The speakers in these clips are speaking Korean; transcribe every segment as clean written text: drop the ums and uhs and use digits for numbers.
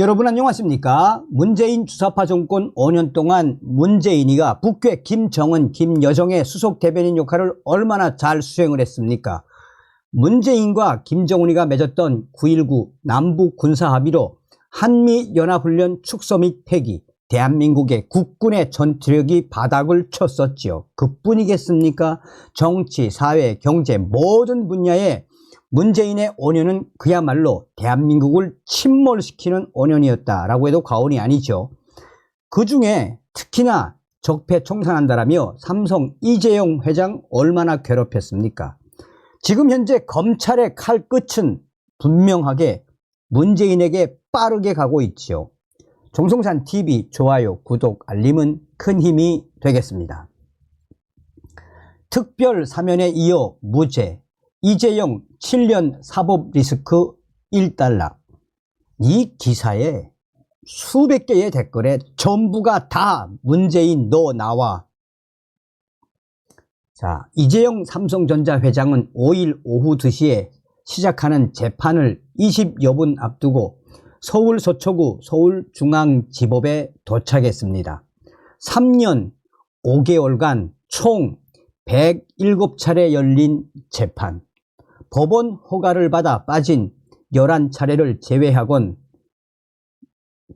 여러분 안녕하십니까? 문재인 주사파 정권 5년 동안 문재인이가 북괴 김정은, 김여정의 수석 대변인 역할을 얼마나 잘 수행을 했습니까? 문재인과 김정은이가 맺었던 9.19 남북 군사합의로 한미연합훈련 축소 및 폐기, 대한민국의 국군의 전투력이 바닥을 쳤었지요. 그뿐이겠습니까? 정치, 사회, 경제 모든 분야에 문재인의 5년은 그야말로 대한민국을 침몰시키는 5년이었다라고 해도 과언이 아니죠. 그중에 특히나 적폐청산한다라며 삼성 이재용 회장 얼마나 괴롭혔습니까? 지금 현재 검찰의 칼끝은 분명하게 문재인에게 빠르게 가고 있지요. 종성산TV 좋아요, 구독, 알림은 큰 힘이 되겠습니다. 특별 사면에 이어 무죄, 이재용 7년 사법 리스크 1달러. 이 기사에 수백 개의 댓글에 전부가 다 문재인 너 나와. 자, 이재용 삼성전자 회장은 5일 오후 2시에 시작하는 재판을 20여 분 앞두고 서울 서초구 서울중앙지법에 도착했습니다. 3년 5개월간 총 107차례 열린 재판. 법원 허가를 받아 빠진 11차례를 제외하곤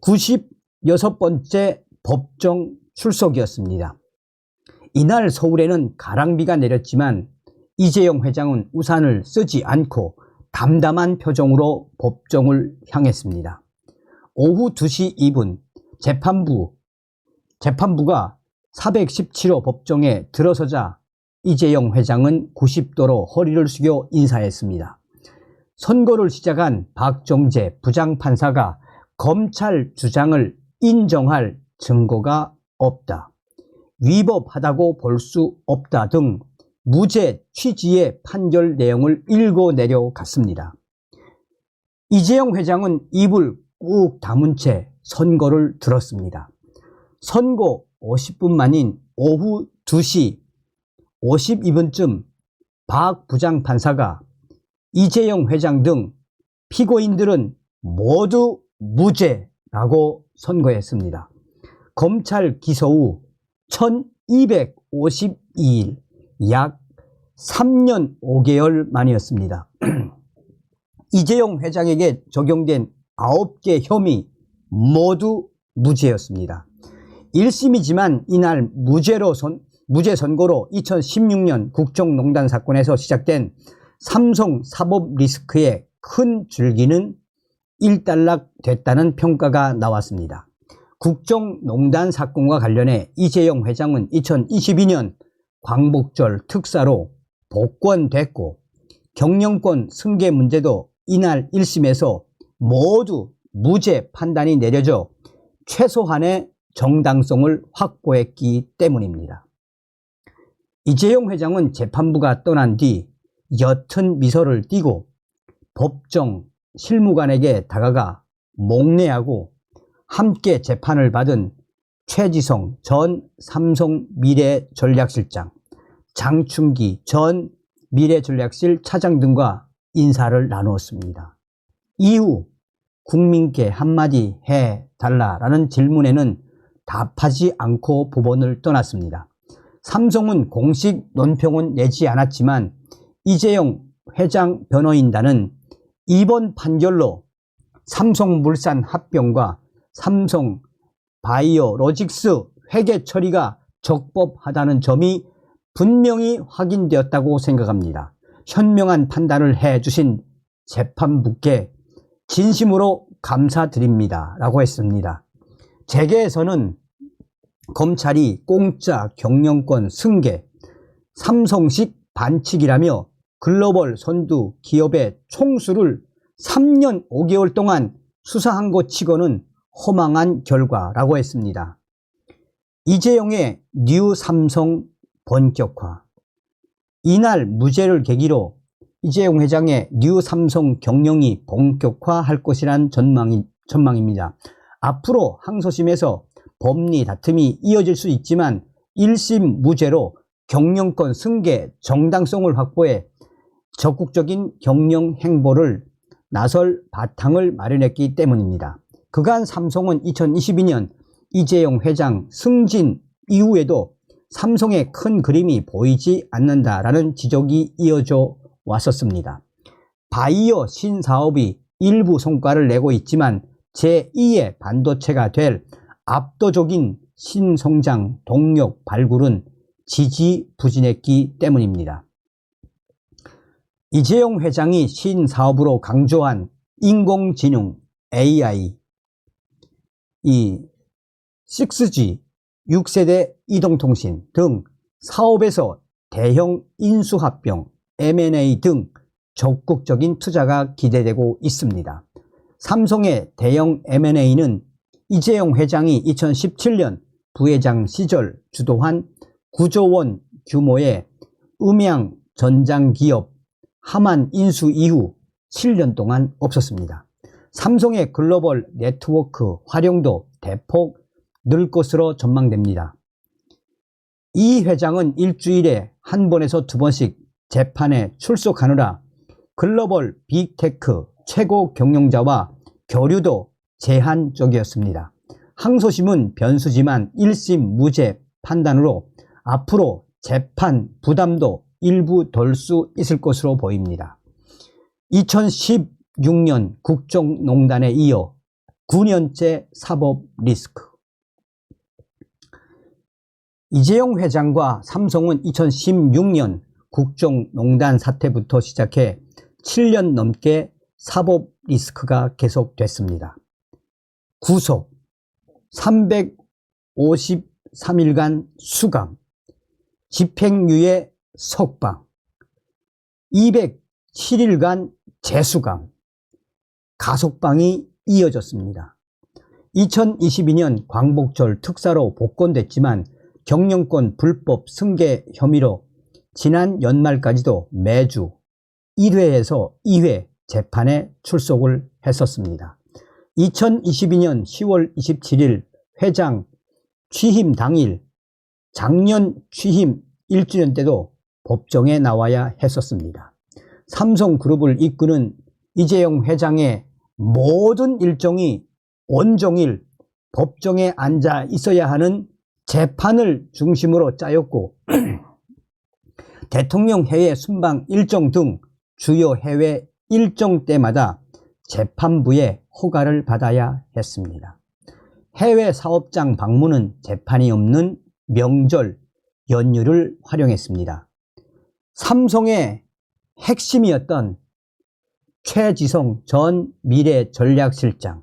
96번째 법정 출석이었습니다. 이날 서울에는 가랑비가 내렸지만 이재용 회장은 우산을 쓰지 않고 담담한 표정으로 법정을 향했습니다. 오후 2시 2분 재판부가 417호 법정에 들어서자 이재용 회장은 90도로 허리를 숙여 인사했습니다. 선고를 시작한 박정재 부장판사가 검찰 주장을 인정할 증거가 없다, 위법하다고 볼 수 없다 등 무죄 취지의 판결 내용을 읽어 내려갔습니다. 이재용 회장은 입을 꾹 다문 채 선고를 들었습니다. 선고 50분 만인 오후 2시 52분쯤 박 부장판사가 이재용 회장 등 피고인들은 모두 무죄라고 선고했습니다. 검찰 기소 후 1252일, 약 3년 5개월 만이었습니다. 이재용 회장에게 적용된 9개 혐의 모두 무죄였습니다. 1심이지만 이날 무죄 선고로 2016년 국정농단 사건에서 시작된 삼성 사법 리스크의 큰 줄기는 일단락됐다는 평가가 나왔습니다. 국정농단 사건과 관련해 이재용 회장은 2022년 광복절 특사로 복권됐고 경영권 승계 문제도 이날 1심에서 모두 무죄 판단이 내려져 최소한의 정당성을 확보했기 때문입니다. 이재용 회장은 재판부가 떠난 뒤 옅은 미소를 띠고 법정 실무관에게 다가가 목례하고 함께 재판을 받은 최지성 전 삼성 미래전략실장, 장충기 전 미래전략실 차장 등과 인사를 나누었습니다. 이후 국민께 한마디 해달라라는 질문에는 답하지 않고 법원을 떠났습니다. 삼성은 공식 논평은 내지 않았지만 이재용 회장 변호인단은 이번 판결로 삼성물산 합병과 삼성 바이오로직스 회계 처리가 적법하다는 점이 분명히 확인되었다고 생각합니다. 현명한 판단을 해주신 재판부께 진심으로 감사드립니다 라고 했습니다. 재계에서는 검찰이 공짜 경영권 승계, 삼성식 반칙이라며 글로벌 선두 기업의 총수를 3년 5개월 동안 수사한 것 치고는 허망한 결과라고 했습니다. 이재용의 뉴 삼성 본격화. 이날 무죄를 계기로 이재용 회장의 뉴 삼성 경영이 본격화할 것이란 전망입니다. 앞으로 항소심에서 법리 다툼이 이어질 수 있지만 1심 무죄로 경영권 승계 정당성을 확보해 적극적인 경영 행보를 나설 바탕을 마련했기 때문입니다. 그간 삼성은 2022년 이재용 회장 승진 이후에도 삼성의 큰 그림이 보이지 않는다라는 지적이 이어져 왔었습니다. 바이오 신사업이 일부 성과를 내고 있지만 제2의 반도체가 될 압도적인 신성장 동력 발굴은 지지부진했기 때문입니다. 이재용 회장이 신사업으로 강조한 인공지능 AI, 이 6G, 6세대 이동통신 등 사업에서 대형 인수합병, M&A 등 적극적인 투자가 기대되고 있습니다. 삼성의 대형 M&A는 이재용 회장이 2017년 부회장 시절 주도한 9조 원 규모의 음향 전장기업 하만 인수 이후 7년 동안 없었습니다. 삼성의 글로벌 네트워크 활용도 대폭 늘 것으로 전망됩니다. 이 회장은 일주일에 한 번에서 두 번씩 재판에 출석하느라 글로벌 빅테크 최고 경영자와 교류도 제한적이었습니다. 항소심은 변수지만 1심 무죄 판단으로 앞으로 재판 부담도 일부 덜 수 있을 것으로 보입니다. 2016년 국정농단에 이어 9년째 사법 리스크. 이재용 회장과 삼성은 2016년 국정농단 사태부터 시작해 7년 넘게 사법 리스크가 계속됐습니다. 구속, 353일간 수감, 집행유예 석방, 207일간 재수감, 가석방이 이어졌습니다. 2022년 광복절 특사로 복권됐지만 경영권 불법 승계 혐의로 지난 연말까지도 매주 1회에서 2회 재판에 출석을 했었습니다. 2022년 10월 27일 회장 취임 당일 작년 취임 1주년 때도 법정에 나와야 했었습니다. 삼성그룹을 이끄는 이재용 회장의 모든 일정이 온종일 법정에 앉아 있어야 하는 재판을 중심으로 짜였고 대통령 해외 순방 일정 등 주요 해외 일정 때마다 재판부의 허가를 받아야 했습니다. 해외 사업장 방문은 재판이 없는 명절, 연휴를 활용했습니다. 삼성의 핵심이었던 최지성 전 미래전략실장,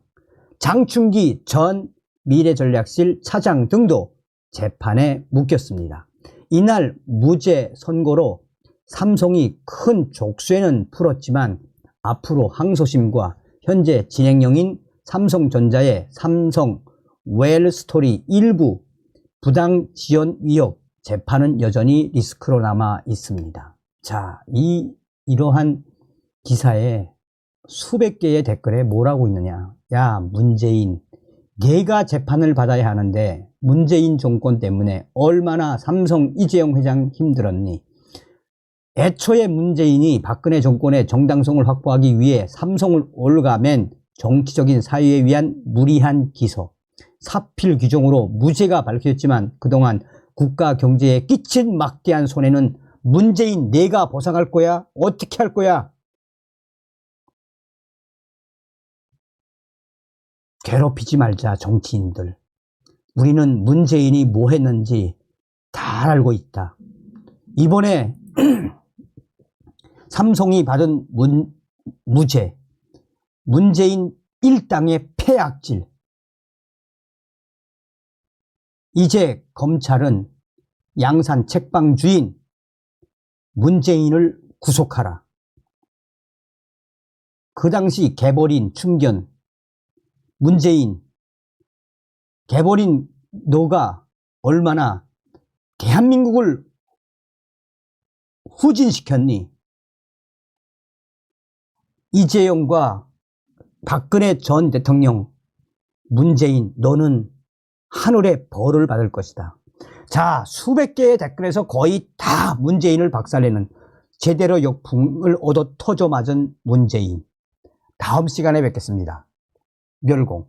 장충기 전 미래전략실 차장 등도 재판에 묶였습니다. 이날 무죄 선고로 삼성이 큰 족쇄는 풀었지만 앞으로 항소심과 현재 진행형인 삼성전자의 삼성 웰스토리 일부 부당 지원 의혹 재판은 여전히 리스크로 남아 있습니다. 자, 이러한 기사에 수백 개의 댓글에 뭐라고 있느냐. 야, 문재인, 네가 재판을 받아야 하는데 문재인 정권 때문에 얼마나 삼성 이재용 회장 힘들었니? 애초에 문재인이 박근혜 정권의 정당성을 확보하기 위해 삼성을 올가맨 정치적인 사유에 위한 무리한 기소, 사필 규정으로 무죄가 밝혀졌지만 그동안 국가 경제에 끼친 막대한 손해는 문재인 내가 보상할 거야? 어떻게 할 거야? 괴롭히지 말자, 정치인들. 우리는 문재인이 뭐 했는지 다 알고 있다. 이번에 삼성이 받은 무죄, 문재인 일당의 패악질. 이제 검찰은 양산 책방 주인 문재인을 구속하라. 그 당시 개벌인 충견, 문재인, 개벌인 너가 얼마나 대한민국을 후진시켰니? 이재용과 박근혜 전 대통령, 문재인, 너는 하늘의 벌을 받을 것이다. 자, 수백 개의 댓글에서 거의 다 문재인을 박살내는 제대로 역풍을 얻어 터져 맞은 문재인. 다음 시간에 뵙겠습니다. 멸공.